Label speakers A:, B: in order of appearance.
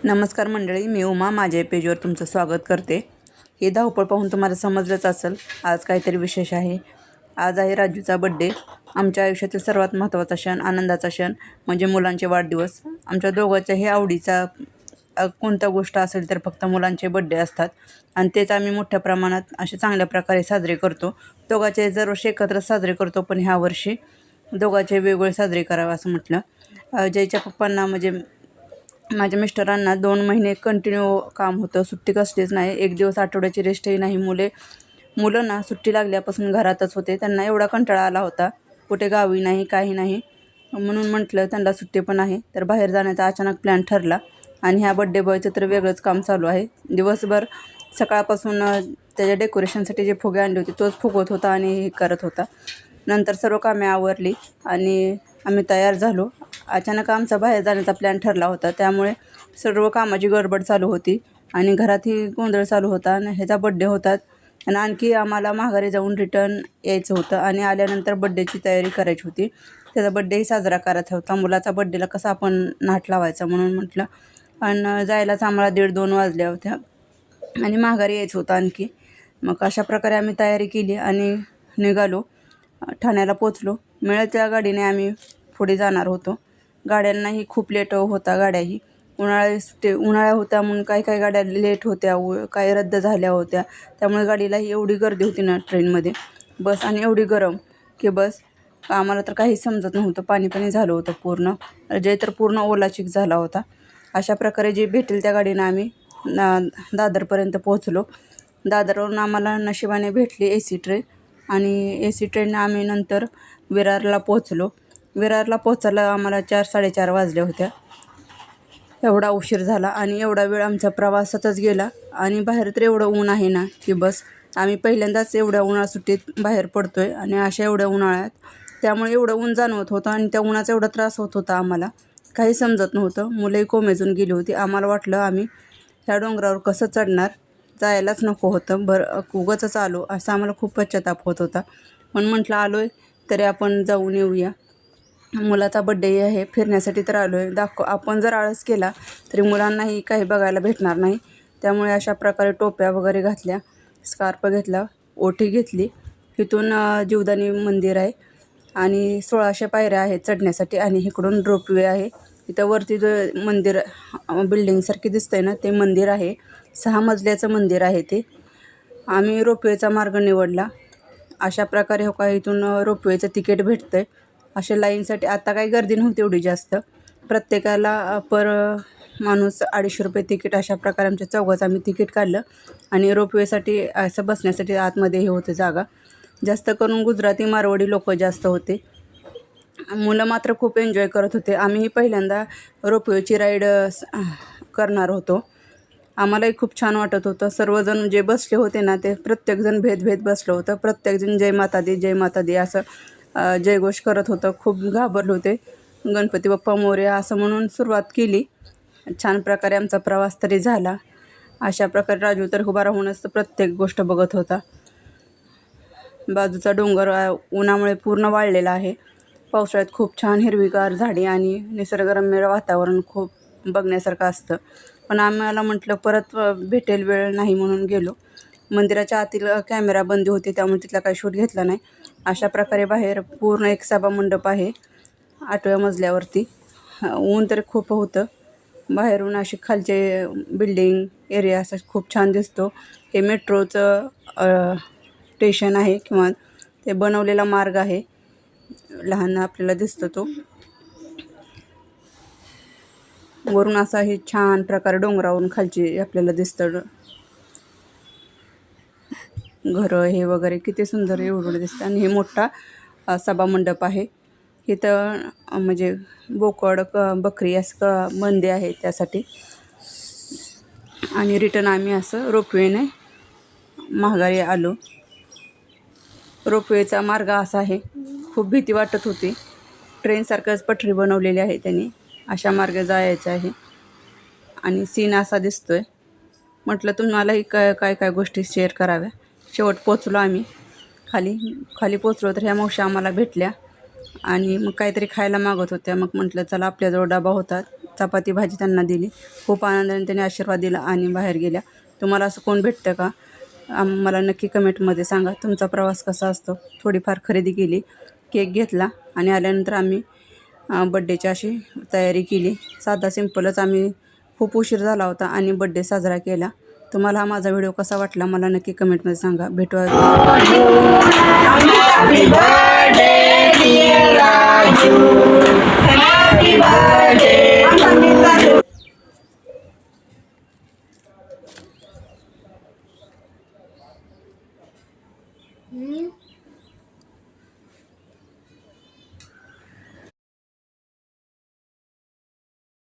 A: नमस्कार मंडळी, मी उमा माझ्या पेजवर तुमचं स्वागत करते. हे धावपळ पाहून तुम्हाला समजलंच असेल आज काहीतरी विशेष आहे. आज आहे राजूचा बड्डे. आमच्या आयुष्यातील सर्वात महत्त्वाचा क्षण, आनंदाचा क्षण म्हणजे मुलांचे वाढदिवस. आमच्या दोघांच्याही आवडीचा कोणत्या गोष्ट असेल तर फक्त मुलांचे बड्डे असतात आणि तेच आम्ही मोठ्या प्रमाणात असे चांगल्या प्रकारे साजरे करतो. दोघांचे दरवर्षी एकत्र साजरे करतो, पण ह्या वर्षी दोघांचे वेगवेगळे साजरे करावे असं म्हटलं. जयच्या पप्पांना म्हणजे माझ्या मिस्टरांना 2 महिने कंटिन्यू काम होतं, सुट्टी कसलीच नाही, एक दिवस आठवड्याची रेस्टही नाही. मुलं ना सुट्टी लागल्यापासून घरातच होते. त्यांना एवढा कंटाळा आला होता, कुठे गावी नाही काही नाही. म्हणून म्हटलं त्यांना सुट्टी पण आहे तर बाहेर जाण्याचा अचानक प्लॅन ठरला. आणि ह्या बड्डे बॉयचं तर वेगळंच काम चालू आहे. दिवसभर सकाळपासून त्याच्या डेकोरेशनसाठी जे फुगे आणले होते तोच फुगवत होता आणि हे करत होता. नंतर सर्व कामे आवरली आणि आम्ही तयार झालो. अचानक आमचा बाहेर जाण्याचा प्लॅन ठरला होता, त्यामुळे सर्व कामाची गडबड चालू होती आणि घरातही गोंधळ चालू होता. आणि ह्याचा बड्डे होता आणि आणखी आम्हाला माघारी जाऊन रिटर्न यायचं होतं आणि आल्यानंतर बड्डेची तयारी करायची होती. त्याचा बड्डेही साजरा करायचा होता. मुलाचा बड्डेला कसा आपण नाट लावायचा म्हणून म्हटलं. आणि जायलाच आम्हाला 1:30-2 वाजल्या होत्या आणि माघारी यायचं होतं आणखी. मग अशा प्रकारे आम्ही तयारी केली आणि निघालो. ठाण्याला पोचलो. मिळेल त्या गाडीने आम्ही पुढे जाणार होतो. गाड्यांनाही खूप लेट होता. गाड्याही उन्हाळ्या होत्या म्हणून काही गाड्या लेट होत्या, काही रद्द झाल्या होत्या. त्यामुळे गाडीलाही एवढी गर्दी होती ना ट्रेनमध्ये. बस आणि एवढी गरम की बस आम्हाला तर काही समजत नव्हतं. पाणी झालं होतं पूर्ण. जे तर पूर्ण ओला चिक झाला होता. अशा प्रकारे जे भेटेल त्या गाडीनं आम्ही दादरपर्यंत पोहोचलो. दादरवरून आम्हाला नशिबाने भेटली AC ट्रेन आणि AC ट्रेननं आम्ही नंतर विरारला पोहोचलो. विरारला पोहोचायला आम्हाला 4-4:30 वाजल्या होत्या. एवढा उशीर झाला आणि एवढा वेळ आमचा प्रवासातच गेला. आणि बाहेर तर एवढं ऊन आहे ना की बस आम्ही पहिल्यांदाच एवढ्या उन्हाळ्या सुट्टीत बाहेर पडतोय आणि अशा एवढ्या उन्हाळ्यात. त्यामुळे एवढं ऊन जाणवत होतं आणि त्या उन्हाचा एवढा त्रास होत होता आम्हाला, काही समजत नव्हतं. मुलंही कोमेजून गेली होती. आम्हाला वाटलं आम्ही ह्या डोंगरावर कसं चढणार, जायलाच नको होतं. उगाचच आलो असं आम्हाला खूप पश्चाताप होत होता. पण म्हटलं आलो आहे तरी आपण जाऊन येऊया. मुलाचा बड्डे आहे, फिरण्यासाठी तर आलो आहे. आपण जर आळस केला तरी मुलांनाही काही बघायला भेटणार नाही. त्यामुळे अशा प्रकारे टोप्या वगैरे घातल्या, स्कार्फ घेतला, ओठी घेतली. इथून जीवदानी मंदिर आहे आणि 1600 पायऱ्या आहेत चढण्यासाठी आणि इकडून रोपवे आहे. इथं वरती जो मंदिर बिल्डिंगसारखी दिसतंय ना ते मंदिर आहे. 6 मजल्याचं मंदिर आहे ते. आम्ही रोपवेचा मार्ग निवडला. अशा प्रकारे हो का इथून रोपवेचं तिकीट भेटतं आहे. अशा लाईनसाठी आता काही गर्दी नव्हती एवढी जास्त. प्रत्येकाला माणूस 250 रुपये तिकीट, अशा प्रकारे आमच्या चौघाचं आम्ही तिकीट काढलं. आणि रोपवेसाठी असं बसण्यासाठी आतमध्ये हे होते जागा. जास्त करून गुजराती मारवाडी लोक जास्त होते. मुलं मात्र खूप एन्जॉय करत होते. आम्हीही पहिल्यांदा रोपवेची राईड करणार होतो. आम्हालाही खूप छान वाटत होतं. सर्वजण जे बसले होते ना ते प्रत्येकजण भेद बसलं होतं. प्रत्येकजण जय माता दी जय माता दी असं जयघोष करत होतं. खूप घाबरले होते. गणपती बाप्पा मोरया असं म्हणून सुरुवात केली. छान प्रकारे आमचा प्रवास तरी झाला. अशा प्रकारे राजू तर उभा राहूनच प्रत्येक गोष्ट बघत होता. बाजूचा डोंगर उन्हामुळे पूर्ण वाळलेला आहे. पावसाळ्यात खूप छान हिरवीगार झाडी आणि निसर्गरम्य वातावरण खूप बघण्यासारखं असतं. पण आम्हाला म्हटलं परत भेटेल वेळ नाही म्हणून गेलो. मंदिराच्या आतील कॅमेरा बंदी होती त्यामुळे तिथला काही शूट घेतला नाही. अशा प्रकारे बाहेर पूर्ण एक सभा मंडप आहे 8व्या मजल्यावरती. ऊन तर खूप होतं. बाहेरून अशी खालचे बिल्डिंग एरिया असा खूप छान दिसतो. हे मेट्रोचं स्टेशन आहे किंवा ते बनवलेला मार्ग आहे. लहान आपल्याला दिसतो तो. वरून असा हे छान प्रकारे डोंगरावरून खालची आपल्याला दिसतं घरं हे वगैरे किती सुंदर एवढं दिसतं. आणि हे मोठा सभामंडप आहे. इथं म्हणजे बोकड बकरी असं बंदी आहे त्यासाठी. आणि रिटर्न आम्ही असं रोपवेने माघारी आलो. रोपवेचा मार्ग असा आहे. खूप भीती वाटत होती. ट्रेनसारखंच पटरी बनवलेली आहे त्यांनी. अशा मार्गे जायचं आहे आणि सीन असा दिसतोय. म्हटलं तुम्हालाही काय गोष्टी शेअर कराव्या. शेवट पोचलो आम्ही. खाली पोचलो तर ह्या मावशी आम्हाला भेटल्या आणि मग काहीतरी खायला मागत होत्या. मग म्हटलं चला आपल्याजवळ डबा होता चपाती भाजी त्यांना दिली. खूप आनंदाने त्यांनी आशीर्वाद दिला आणि बाहेर गेल्या. तुम्हाला असं कोण भेटतं का? मला नक्की कमेंटमध्ये सांगा. तुमचा प्रवास कसा असतो? थोडीफार खरेदी केली, केक घेतला आणि आल्यानंतर आम्ही बड्डेची अशी तयारी केली. साधा सिंपलच आम्ही खूप उशीर झाला होता आणि बड्डे साजरा केला. तुम्हाला हा माझा व्हिडिओ कसा वाटला मला नक्की कमेंटमध्ये सांगा. भेटू
B: Happy birthday, dear Raju. Happy birthday.